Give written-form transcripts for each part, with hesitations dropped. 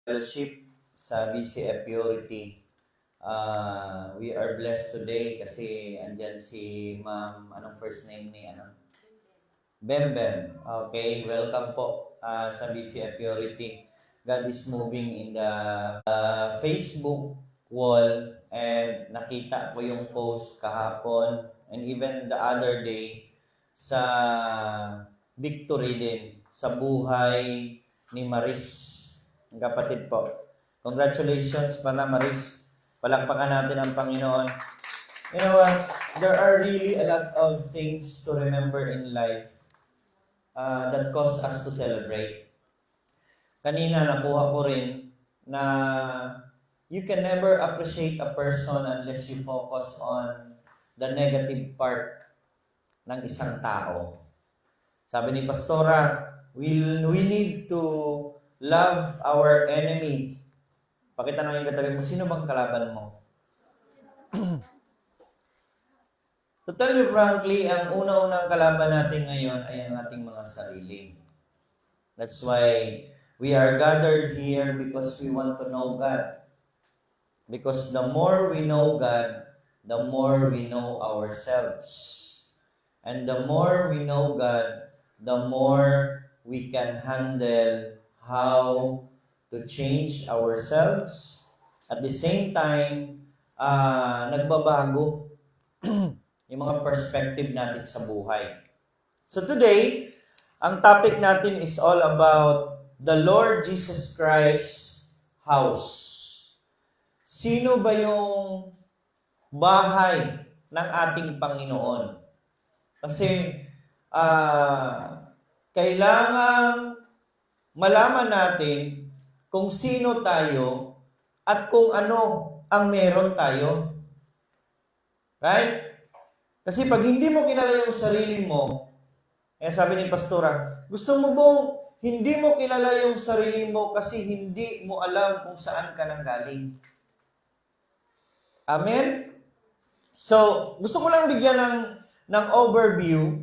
Fellowship sa BCF Purity. We are blessed today kasi andyan si Ma'am, anong first name ni Bembem. Okay, welcome po sa BCF Purity. God is moving in the Facebook wall and nakita ko yung post kahapon and even the other day sa Victory din sa buhay ni Maris. Ang kapatid po. Congratulations pala Maris. Palakpakan natin ang Panginoon. You know what? There are really a lot of things to remember in life that cause us to celebrate. Kanina nakuha ko rin na you can never appreciate a person unless you focus on the negative part ng isang tao. Sabi ni Pastora, we need to love our enemy. Pakita naman yung katabi mo, sino bang kalaban mo? To tell you frankly, ang una-unang kalaban natin ngayon ay ang ating mga sarili. That's why we are gathered here because we want to know God. Because the more we know God, the more we know ourselves. And the more we know God, the more we can handle how to change ourselves. At the same time, nagbabago yung mga perspective natin sa buhay. So today, ang topic natin is all about the Lord Jesus Christ house. Sino ba yung bahay ng ating Panginoon? Kasi kailangan malaman natin kung sino tayo at kung ano ang meron tayo. Right? Kasi pag hindi mo kilala yung sarili mo, sabi ni Pastora, gusto mo bang hindi mo kilala yung sarili mo kasi hindi mo alam kung saan ka nanggaling. Amen? So, gusto ko lang bigyan ng overview,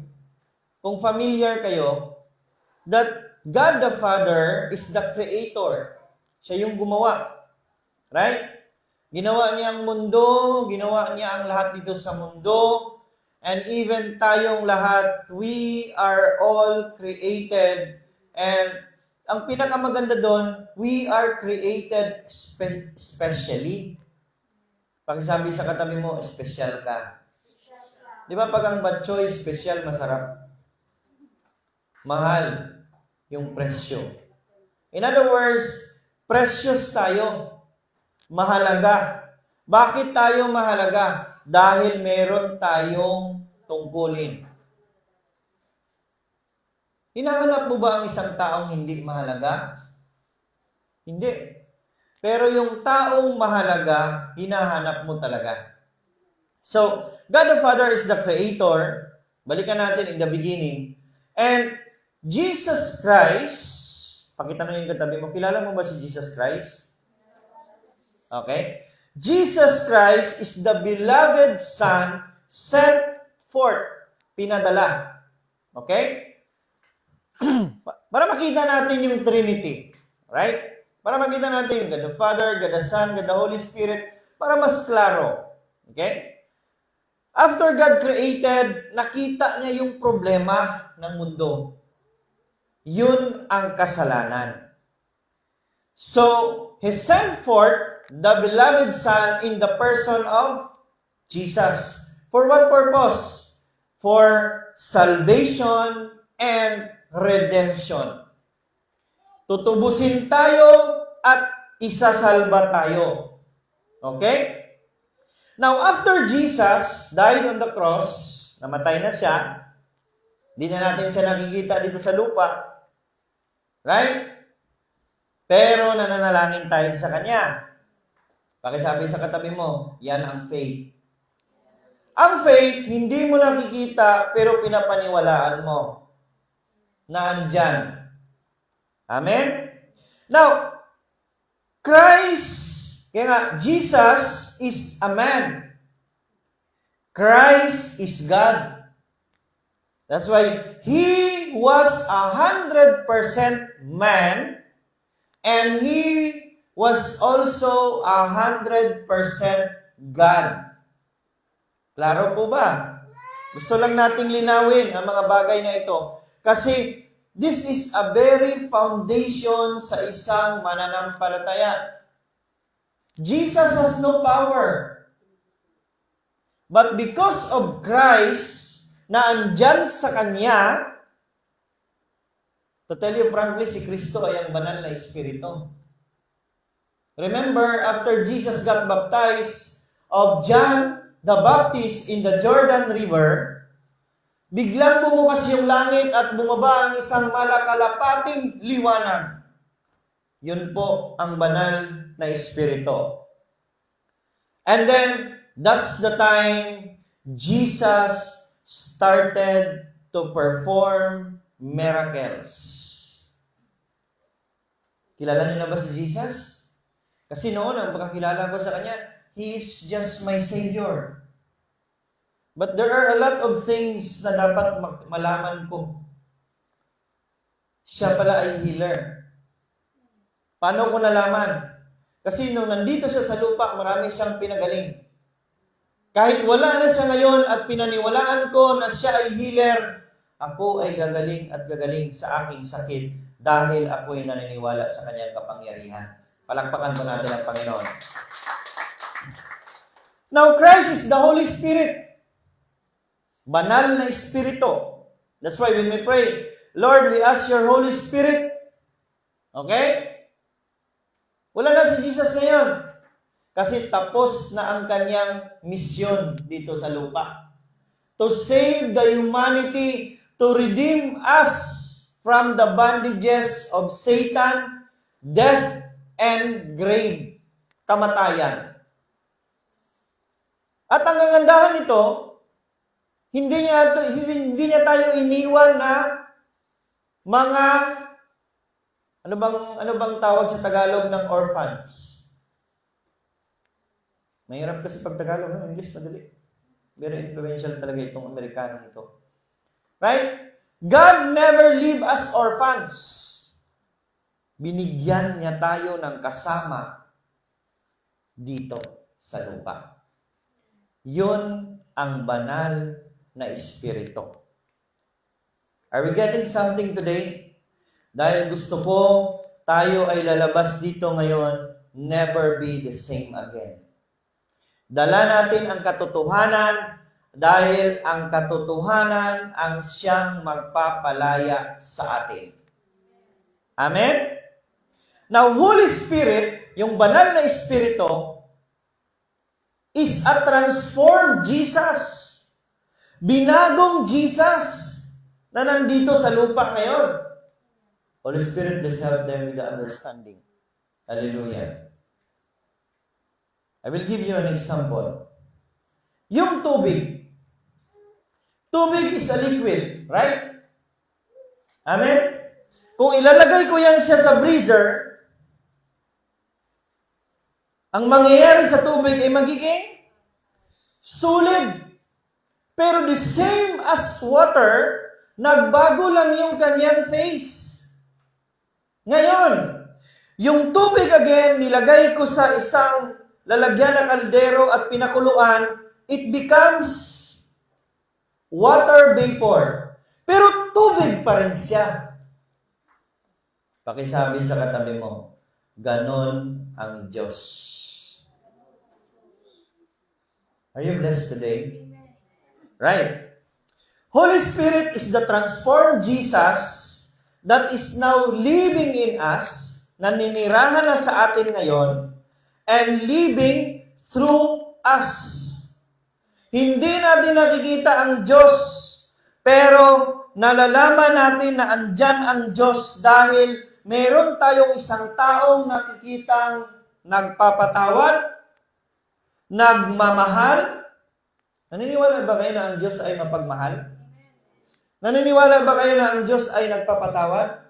kung familiar kayo, that God the Father is the Creator. Siya yung gumawa. Right? Ginawa niya ang mundo, ginawa niya ang lahat dito sa mundo, and even tayong lahat, we are all created. And ang pinakamaganda doon, we are created specially. Pagsabi sa katabi mo, special ka. Di ba pag ang batchoy, special, masarap? Mahal yung presyo. In other words, precious tayo. Mahalaga. Bakit tayo mahalaga? Dahil meron tayong tungkulin. Hinahanap mo ba ang isang taong hindi mahalaga? Hindi. Pero yung taong mahalaga, hinahanap mo talaga. So, God the Father is the Creator. Balikan natin in the beginning. And Jesus Christ, pakita mo yung katabi mo, kilala mo ba si Jesus Christ? Okay? Jesus Christ is the beloved Son sent forth, pinadala. Okay? Para makita natin yung Trinity. Right? Para makita natin God the Father, God the Son, God the Holy Spirit, para mas klaro. Okay? After God created, nakita niya yung problema ng mundo. Yun ang kasalanan. So, He sent forth the beloved Son in the person of Jesus. For what purpose? For salvation and redemption. Tutubusin tayo at isasalba tayo. Okay? Now, after Jesus died on the cross, namatay na siya, di na natin siya nakikita dito sa lupa. Right? Pero nananalangin tayo sa Kanya. Pakisabi sa katabi mo, yan ang faith. Ang faith, hindi mo nakikita, pero pinapaniwalaan mo na andyan. Amen? Now, Christ, kaya nga, Jesus is a man. Christ is God. That's why He was 100% man and He was also 100% God. Klaro po ba? Gusto lang nating linawin ang mga bagay na ito. Kasi this is a very foundation sa isang mananampalataya. Jesus has no power. But because of Christ na andyan sa Kanya, to tell you frankly, si Kristo ay ang banal na Espiritu. Remember, after Jesus got baptized of John the Baptist in the Jordan River, biglang bumukas yung langit at bumaba ang isang malakalapating liwanag. Yun po ang banal na Espiritu. And then, that's the time Jesus started to perform miracles. Kilala niyo na ba si Jesus? Kasi noon, ang pagkakilala ko sa Kanya, He is just my Savior. But there are a lot of things na dapat malaman ko. Siya pala ay healer. Paano ko nalaman? Kasi nung nandito siya sa lupa, marami siyang pinagaling. Kahit wala na siya ngayon at pinaniwalaan ko na siya ay healer, ako ay gagaling at gagaling sa aking sakit dahil ako ay naniniwala sa Kanyang kapangyarihan. Palakpakan po natin ang Panginoon. Now, Christ is the Holy Spirit. Banal na Espiritu. That's why when we pray, Lord, we ask your Holy Spirit. Okay? Wala na si Jesus ngayon. Kasi tapos na ang Kanyang misyon dito sa lupa. To save the humanity, to redeem us from the bondages of Satan, death, and grave, kamatayan. At ang kagandahan nito, hindi niya tayo iniwan na mga ano bang tawag sa Tagalog ng orphans? Mahirap kasi pag Tagalog, English madali. Very influential talaga itong Amerikano ito. Right? God never leave us orphans. Binigyan niya tayo ng kasama dito sa lupa. Yun ang banal na Espiritu. Are we getting something today? Dahil gusto ko tayo ay lalabas dito ngayon, never be the same again. Dala natin ang katotohanan dahil ang katotohanan ang siyang magpapalaya sa atin. Amen? Now, Holy Spirit, yung banal na Espiritu, is a transformed Jesus. Binagong Jesus na nandito sa lupa ngayon. Holy Spirit, please help them with the understanding. Hallelujah. I will give you an example. Yung tubig. Tubig is a liquid, right? Amen? Kung ilalagay ko yan siya sa freezer, ang mangyayari sa tubig ay magiging solid. Pero the same as water, nagbago lang yung kanyang phase. Ngayon, yung tubig again, nilagay ko sa isang lalagyan ng kaldero at pinakuluan, it becomes water vapor. Pero tubig pa rin siya. Pakisabi sa katabi mo, ganon ang Diyos. Are you blessed today? Right. Holy Spirit is the transformed Jesus that is now living in us, naninirahan na sa atin ngayon, and living through us. Hindi natin nakikita ang Diyos, pero nalalaman natin na andyan ang Diyos dahil meron tayong isang taong nakikitang nagpapatawad, nagmamahal. Naniniwala ba kayo na ang Diyos ay mapagmahal? Naniniwala ba kayo na ang Diyos ay nagpapatawad?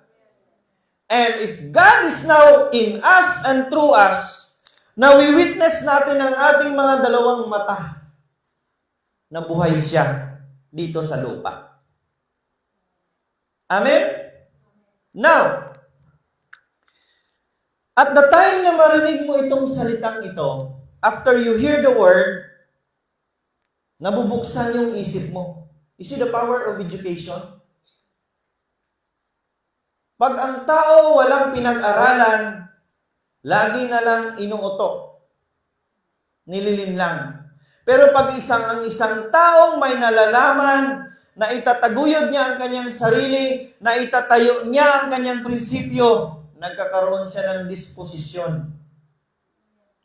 And if God is now in us and through us, nawi-witness natin ang ating mga dalawang mata na buhay siya dito sa lupa. Amen? Now, At the time na marinig mo itong salitang ito, after you hear the word, nabubuksan yung isip mo. You see the power of education? Pag ang tao walang pinag-aralan, lagi na lang inuutok. Nililin lang. Pero pag ang isang taong may nalalaman, na itataguyod niya ang kanyang sarili, na itatayo niya ang kanyang prinsipyo, nagkakaroon siya ng disposisyon.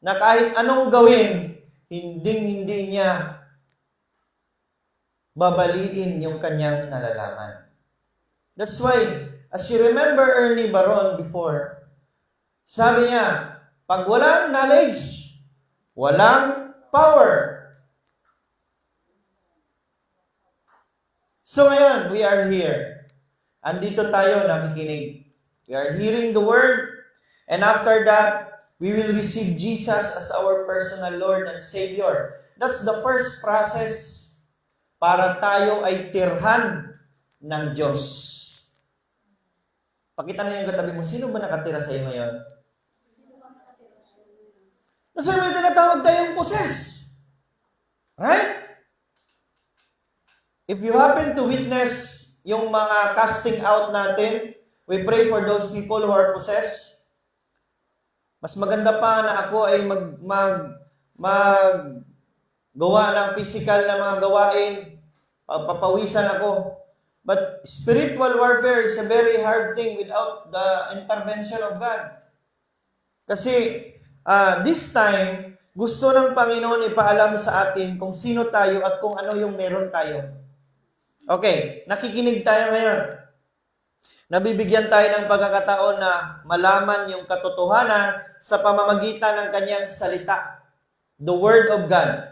Na kahit anong gawin, hindi niya babaliin yung kanyang nalalaman. That's why, as you remember Ernie Baron before, sabi niya, pag walang knowledge, walang power. So ngayon, we are here. Andito tayo nakikinig. We are hearing the word, and after that, we will receive Jesus as our personal Lord and Savior. That's the first process para tayo ay tirhan ng Diyos. Pakita na yung katabi mo, sino ba nakatira sa iyo ngayon? Kasi may tinatawag tayong possess. Right? If you happen to witness yung mga casting out natin, we pray for those people who are possessed. Mas maganda pa na ako ay gawa ng physical na mga gawain, papawisan ako. But spiritual warfare is a very hard thing without the intervention of God. Kasi this time, gusto ng Panginoon ipaalam sa atin kung sino tayo at kung ano yung meron tayo. Okay, nakikinig tayo ngayon. Nabibigyan tayo ng pagkakataon na malaman yung katotohanan sa pamamagitan ng kanyang salita. The Word of God.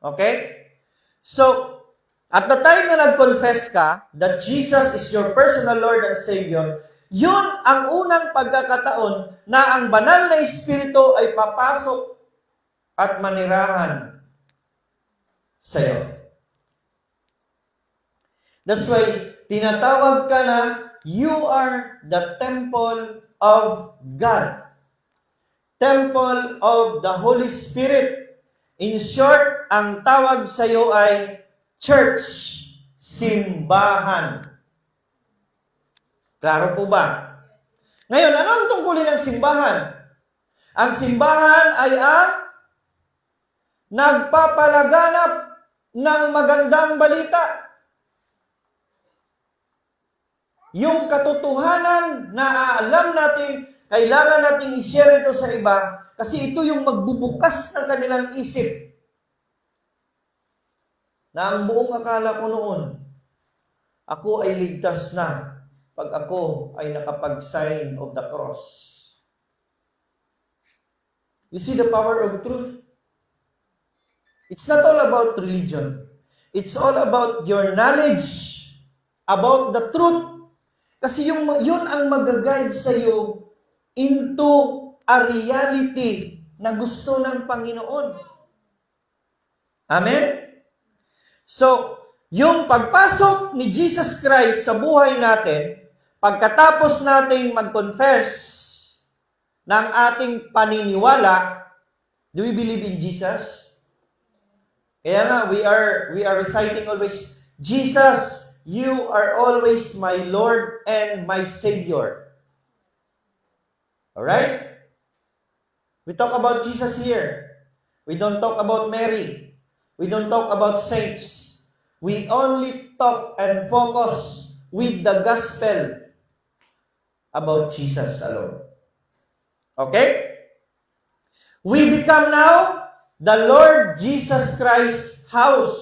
Okay? So, at the time na nag-confess ka that Jesus is your personal Lord and Savior, yun ang unang pagkakataon na ang banal na Espiritu ay papasok at manirahan sa iyo. That's why, tinatawag ka na, you are the temple of God. Temple of the Holy Spirit. In short, ang tawag sa iyo ay church, simbahan. Klaro po ba? Ngayon, ano ang tungkulin ng simbahan? Ang simbahan ay ang nagpapalaganap ng magandang balita. Yung katotohanan na alam natin, kailangan nating i-share ito sa iba kasi ito yung magbubukas ng kanilang isip. Na ang buong akala ko noon, ako ay ligtas na pag ako ay nakapag-sign of the cross. You see the power of truth? It's not all about religion. It's all about your knowledge about the truth. Kasi yun ang mag-guide sa iyo into a reality na gusto ng Panginoon. Amen? So, yung pagpasok ni Jesus Christ sa buhay natin, pagkatapos nating mag-confess ng ating paniniwala, do we believe in Jesus? Kaya nga, we are reciting always, Jesus, you are always my Lord and my Savior. Alright? We talk about Jesus here. We don't talk about Mary. We don't talk about saints. We only talk and focus with the gospel about Jesus alone. Okay? We become now the Lord Jesus Christ's house.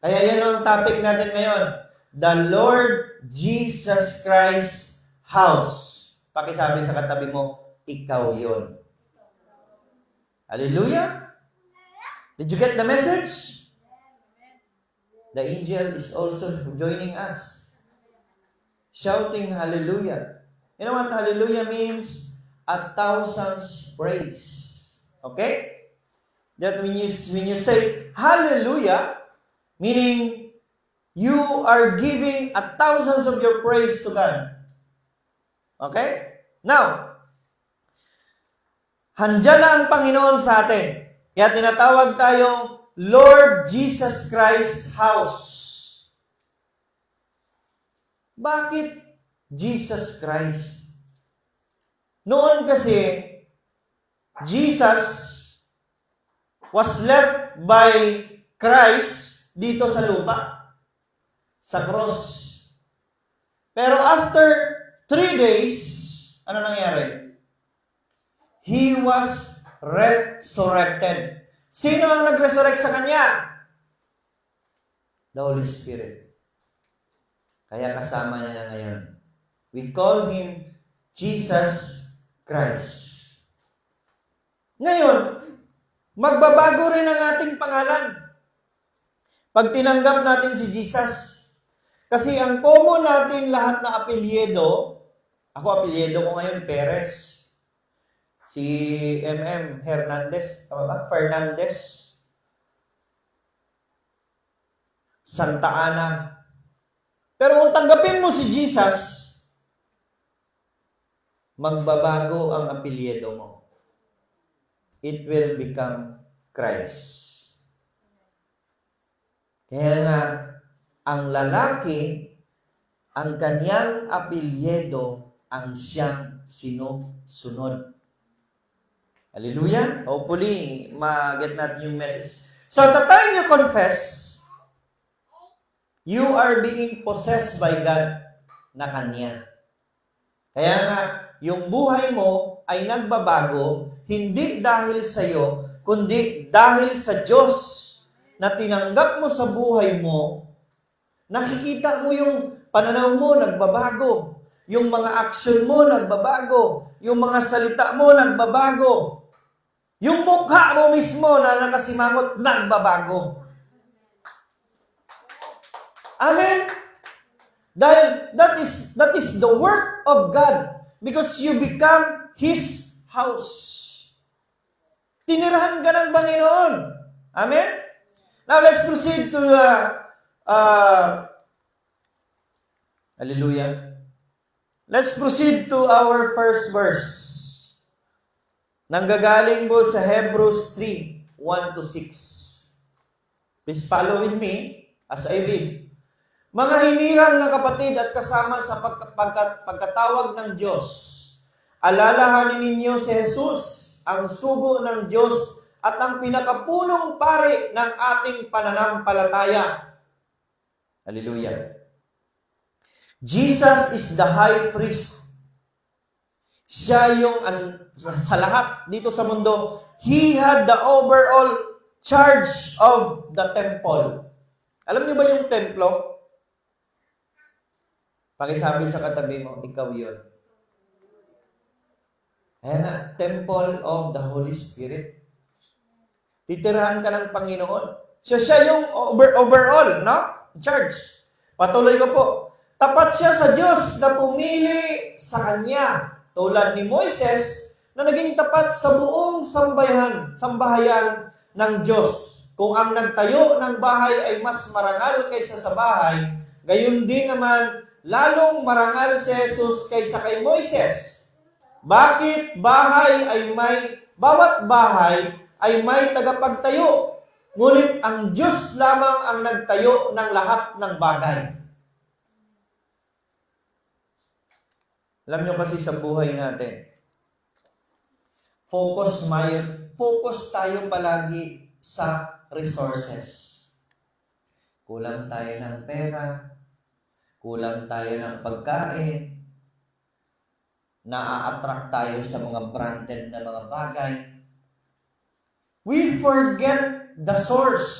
Kaya yan ang topic natin ngayon. The Lord Jesus Christ's house. Pakisabi sa katabi mo, ikaw yun. Hallelujah? Did you get the message? The angel is also joining us. Shouting hallelujah. You know what hallelujah means? 1,000 praise. Okay? That when you say hallelujah, meaning you are giving 1,000 of your praise to God. Okay? Now, Handyan na ang Panginoon sa atin. Kaya tinatawag tayong Lord Jesus Christ House. Bakit Jesus Christ? Noon kasi, Jesus was left by Christ dito sa lupa, sa cross. Pero after 3 days, ano nangyari? He was resurrected. Sino ang nag-resurrect sa Kanya? The Holy Spirit. Kaya kasama niya na ngayon. We call Him Jesus Christ. Ngayon, magbabago rin ang ating pangalan. Pag tinanggap natin si Jesus. Kasi ang common natin lahat na apelyido, ako apelyido ko ngayon, Perez. Si Hernandez, tama ba? Fernandez. Santa Ana. Pero kung tanggapin mo si Jesus, magbabago ang apelyido mo. It will become Christ. Kaya nga, ang lalaki, ang kanyang apelyido, ang siyang sinusunod. Hallelujah? Hopefully, ma-get natin yung message. So, at the time you confess, you are being possessed by God na Kanya. Kaya nga, yung buhay mo ay nagbabago, hindi dahil sa iyo, kundi dahil sa Diyos na tinanggap mo sa buhay mo, nakikita mo yung pananaw mo nagbabago, yung mga aksyon mo nagbabago, yung mga salita mo nagbabago, yung mukha mo mismo na nakasimangot nagbabago. Amen? Dahil that is the work of God because you become His house. Tinirahan ka ng Panginoon. Amen? Now let's proceed to hallelujah. Let's proceed to our first verse. Nanggagaling po sa Hebrews 3, 1-6. Please follow with me as I read. Mga hinirang na kapatid at kasama sa pagkatawag ng Diyos, alalahanin ninyo si Jesus, ang sugo ng Diyos at ang pinakapunong pari ng ating pananampalataya. Hallelujah. Jesus is the high priest. Siya yung sa lahat dito sa mundo, He had the overall charge of the temple. Alam niyo ba yung templo? Pakisabi sa katabi mo, ikaw yun. Ayan na, temple of the Holy Spirit. Titirahan ka ng Panginoon. Siya yung overall, no? Charge. Patuloy ko po. Tapat siya sa Diyos na pumili sa Kanya. Tulad ni Moises na naging tapat sa buong sambahayan ng Diyos. Kung ang nagtayo ng bahay ay mas marangal kaysa sa bahay, gayon din naman lalong marangal si Jesus kaysa kay Moises. Bakit bawat bahay ay may tagapagtayo, ngunit ang Diyos lamang ang nagtayo ng lahat ng bagay. Alam nyo kasi sa buhay natin, focus tayo palagi sa resources. Kulang tayo ng pera, kulang tayo ng pagkain, na-attract tayo sa mga branded na mga bagay. We forget the source.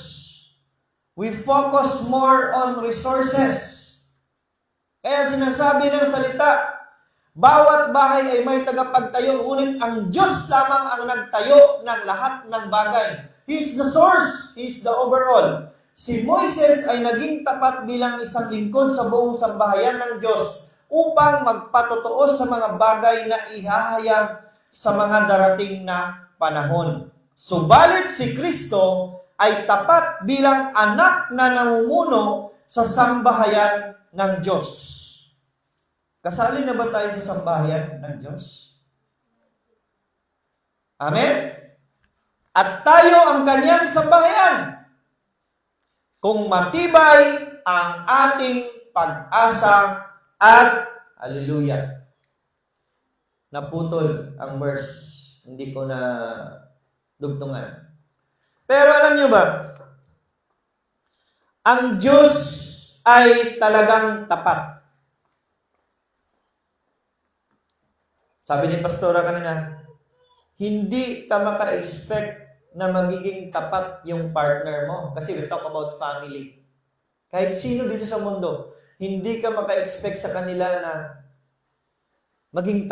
We focus more on resources. Kaya sinasabi ng salita, bawat bahay ay may tagapagtayo, ngunit ang Diyos lamang ang nagtayo ng lahat ng bagay. He is the source. He is the overall. Si Moises ay naging tapat bilang isang lingkod sa buong sambahayan ng Diyos upang magpatotoo sa mga bagay na ihahayag sa mga darating na panahon. Subalit si Kristo ay tapat bilang anak na namumuno sa sambahayan ng Diyos. Kasali na ba tayo sa sambahayan ng Diyos? Amen? At tayo ang kanyang sambahayan. Kung matibay ang ating pag-asa at hallelujah. Naputol ang verse. Hindi ko na dugtungan. Pero alam niyo ba, ang Diyos ay talagang tapat. Sabi ni Pastora kanina, hindi ka maka-expect na magiging tapat yung partner mo. Kasi we talk about family. Kahit sino dito sa mundo, hindi ka maka-expect sa kanila na maging